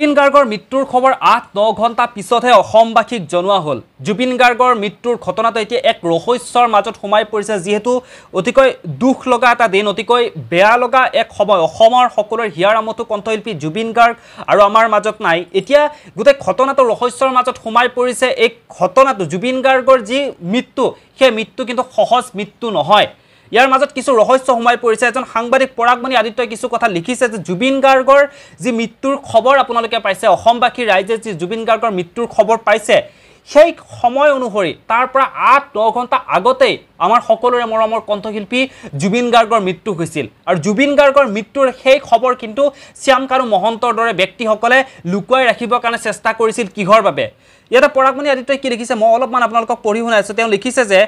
জুবিন গাৰ্গৰ মৃত্যুৰ খবৰ ৮-৯ ঘণ্টা পিছতহে অসমবাসীক জনোৱা হ'ল। জুবিন গাৰ্গৰ মৃত্যুৰ ঘটনাটো এতিয়া এক ৰহস্যৰ মাজত সোমাই পৰিছে, যিহেতু অতিকৈ দুখ লগা এটা দিন, অতিকৈ বেয়া লগা এক সময়। অসমৰ সকলোৰে হিয়াৰ আমঠু কণ্ঠশিল্পী জুবিন গাৰ্গ আৰু আমাৰ মাজত নাই। এতিয়া গোটেই ঘটনাটো ৰহস্যৰ মাজত সোমাই পৰিছে। এই ঘটনাটো জুবিন গাৰ্গৰ যি মৃত্যু, সেই মৃত্যু কিন্তু সহজ মৃত্যু নহয়। ইয়াৰ মাজত কিছু ৰহস্য সোমাই পৰিছে। এজন সাংবাদিক পৰাগমণি আদিত্যই কিছু কথা লিখিছে যে জুবিন গাৰ্গৰ যি মৃত্যুৰ খবৰ আপোনালোকে পাইছে, অসমবাসী ৰাইজে যি জুবিন গাৰ্গৰ মৃত্যুৰ খবৰ পাইছে, সেই সময় অনুসৰি তাৰ পৰা ৮-৯ ঘণ্টা আগতেই আমাৰ সকলোৰে মৰমৰ কণ্ঠশিল্পী জুবিন গাৰ্গৰ মৃত্যু হৈছিল। আৰু জুবিন গাৰ্গৰ মৃত্যুৰ সেই খবৰ কিন্তু শ্যামকানু মহন্তৰ দৰে ব্যক্তিসকলে লুকুৱাই ৰাখিবৰ কাৰণে চেষ্টা কৰিছিল। কিহৰ বাবে? ইয়াতে পৰাগমণি আদিত্যই কি লিখিছে মই অলপমান আপোনালোকক পঢ়ি শুনাইছোঁ। তেওঁ লিখিছে যে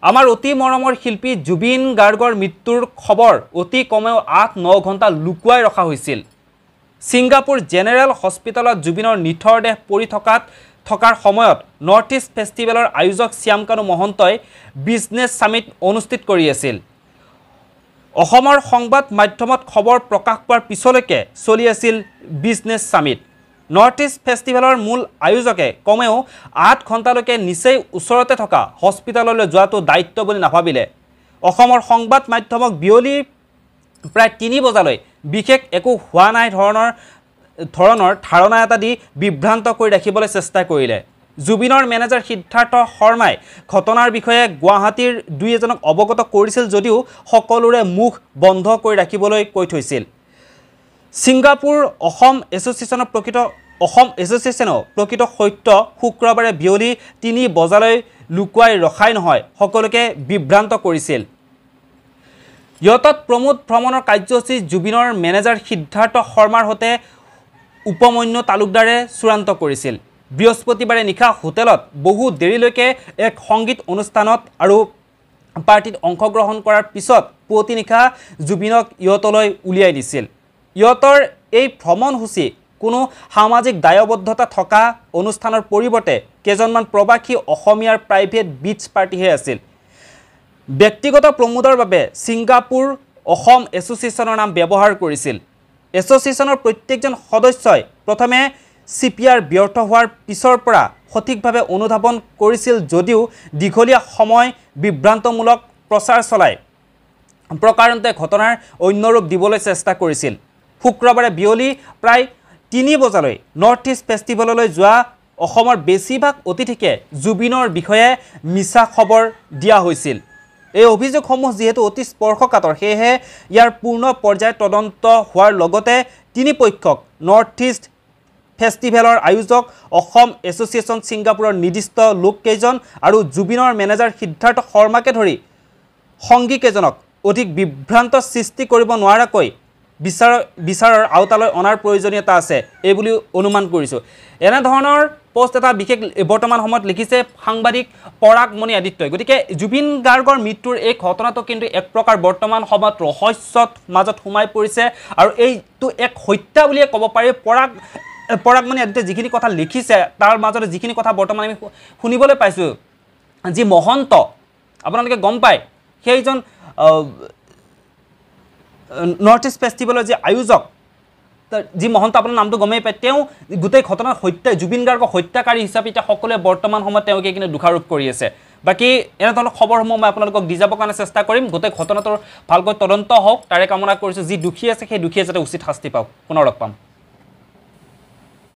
আমাৰ অতি মৰমৰ শিল্পী জুবিন গাৰ্গৰ মৃত্যুৰ খবৰ অতি কমেও ৮-৯ ঘণ্টা লুকুৱাই ৰখা হৈছিল। ছিংগাপুৰ জেনেৰেল হস্পিটেলত জুবিনৰ নিথৰ দেহ পৰি থকাৰ সময়ত নৰ্থ ইষ্ট ফেষ্টিভেলৰ আয়োজক শ্যামকানু মহন্তই বিজনেছ সামিট অনুষ্ঠিত কৰি আছিল। অসমৰ সংবাদ মাধ্যমত খবৰ প্ৰকাশ পোৱাৰ পিছলৈকে চলি আছিল বিজনেছ সামিট। নৰ্থ ইষ্ট ফেষ্টিভেলৰ মূল আয়োজকে কমেও ৮ ঘণ্টালৈকে নিচেই ওচৰতে থকা হস্পিটেললৈ যোৱাটো দায়িত্ব বুলি নাভাবিলে। অসমৰ সংবাদ মাধ্যমক বিয়লি প্ৰায় ৩ বজালৈ বিশেষ একো হোৱা নাই ধৰণৰ ধাৰণা এটা দি বিভ্ৰান্ত কৰি ৰাখিবলৈ চেষ্টা কৰিলে। জুবিনৰ মেনেজাৰ সিদ্ধাৰ্থ শৰ্মাই ঘটনাৰ বিষয়ে গুৱাহাটীৰ দুই এজনক অৱগত কৰিছিল যদিও সকলোৰে মুখ বন্ধ কৰি ৰাখিবলৈ কৈ থৈছিল। ছিংগাপুৰ অসম এছ'চিয়েশ্যনেও প্ৰকৃত সত্য শুক্ৰবাৰে বিয়লি ৩ বজালৈ লুকুৱাই ৰখাই নহয়, সকলোকে বিভ্ৰান্ত কৰিছিল। ইয়তত প্ৰমোদ ভ্ৰমণৰ কাৰ্যসূচী জুবিনৰ মেনেজাৰ সিদ্ধাৰ্থ শৰ্মাৰ সৈতে উপমন্যু তালুকদাৰে চূড়ান্ত কৰিছিল। বৃহস্পতিবাৰে নিশা হোটেলত বহু দেৰিলৈকে এক সংগীত অনুষ্ঠানত আৰু পাৰ্টিত অংশগ্ৰহণ কৰাৰ পিছত পুৱতি নিশা জুবিনক ইয়তলৈ উলিয়াই দিছিল। ইয়তৰ এই ভ্ৰমণসূচী কোনো সামাজিক দায়বদ্ধতা থকা অনুষ্ঠানৰ পৰিৱৰ্তে কেইজনমান প্ৰবাসী অসমীয়াৰ প্ৰাইভেট বিচ পাৰ্টিহে আছিল। ব্যক্তিগত প্ৰমোদৰ বাবে ছিংগাপুৰ অসম এছ'চিয়েশ্যনৰ নাম ব্যৱহাৰ কৰিছিল। এছ'চিয়েশ্যনৰ প্ৰত্যেকজন সদস্যই প্ৰথমে CPR ব্যৰ্থ হোৱাৰ পিছৰ পৰা সঠিকভাৱে অনুধাৱন কৰিছিল যদিও দীঘলীয়া সময় বিভ্ৰান্তমূলক প্ৰচাৰ চলাই প্ৰকাৰণতে ঘটনাৰ অন্য ৰূপ দিবলৈ চেষ্টা কৰিছিল। শুক্ৰবাৰে বিয়লি প্ৰায় ৩ বজালৈ নৰ্থ ইষ্ট ফেষ্টিভেললৈ যোৱা অসমৰ বেছিভাগ অতিথিকে জুবিনৰ বিষয়ে মিছা খবৰ দিয়া হৈছিল। এই অভিযোগসমূহ যিহেতু অতি স্পৰ্শকাতৰ, সেয়েহে ইয়াৰ পূৰ্ণ পৰ্যায়ত তদন্ত হোৱাৰ লগতে তিনিপক্ষক নৰ্থ ইষ্ট ফেষ্টিভেলৰ আয়োজক অসম এছ'চিয়েশ্যন ছিংগাপুৰৰ নিৰ্দিষ্ট লোককেইজন আৰু জুবিনৰ মেনেজাৰ সিদ্ধাৰ্থ শৰ্মাকে ধৰি সংগীকেইজনক অধিক বিভ্ৰান্ত সৃষ্টি কৰিব নোৱাৰাকৈ বিচাৰৰ আওতালৈ অনাৰ প্ৰয়োজনীয়তা আছে এই বুলি অনুমান কৰিছোঁ। এনেধৰণৰ পোষ্ট এটা বিশেষ বৰ্তমান সময়ত লিখিছে সাংবাদিক পৰাগমণি আদিত্যই। গতিকে জুবিন গাৰ্গৰ মৃত্যুৰ এই ঘটনাটো কিন্তু এক প্ৰকাৰ বৰ্তমান সময়ত ৰহস্যত মাজত সোমাই পৰিছে আৰু এইটো এক হত্যা বুলিয়ে ক'ব পাৰি। পৰাগমণি আদিত্যই যিখিনি কথা লিখিছে তাৰ মাজতে যিখিনি কথা বৰ্তমান আমি শুনিবলৈ পাইছোঁ, যি মহন্ত আপোনালোকে গম পায়, সেইজন নৰ্থ ইষ্ট ফেষ্টিভেলৰ যি আয়োজক, যি মহন্ত আপোনাৰ নামটো গমেই পায়, তেওঁ গোটেই ঘটনাৰ জুবিন গাৰ্গক হত্যাকাৰী হিচাপে এতিয়া সকলোৱে বৰ্তমান সময়ত তেওঁলোকে কিন্তু দোষাৰোপ কৰি আছে। বাকী এনেধৰণৰ খবৰসমূহ মই আপোনালোকক দি যাবৰ কাৰণে চেষ্টা কৰিম। গোটেই ঘটনাটোৰ ভালকৈ তদন্ত হওক তাৰে কামনা কৰিছোঁ। যি দোষী আছে সেই দোষীয়ে যাতে উচিত শাস্তি পাওক। পুনৰ লগ পাম।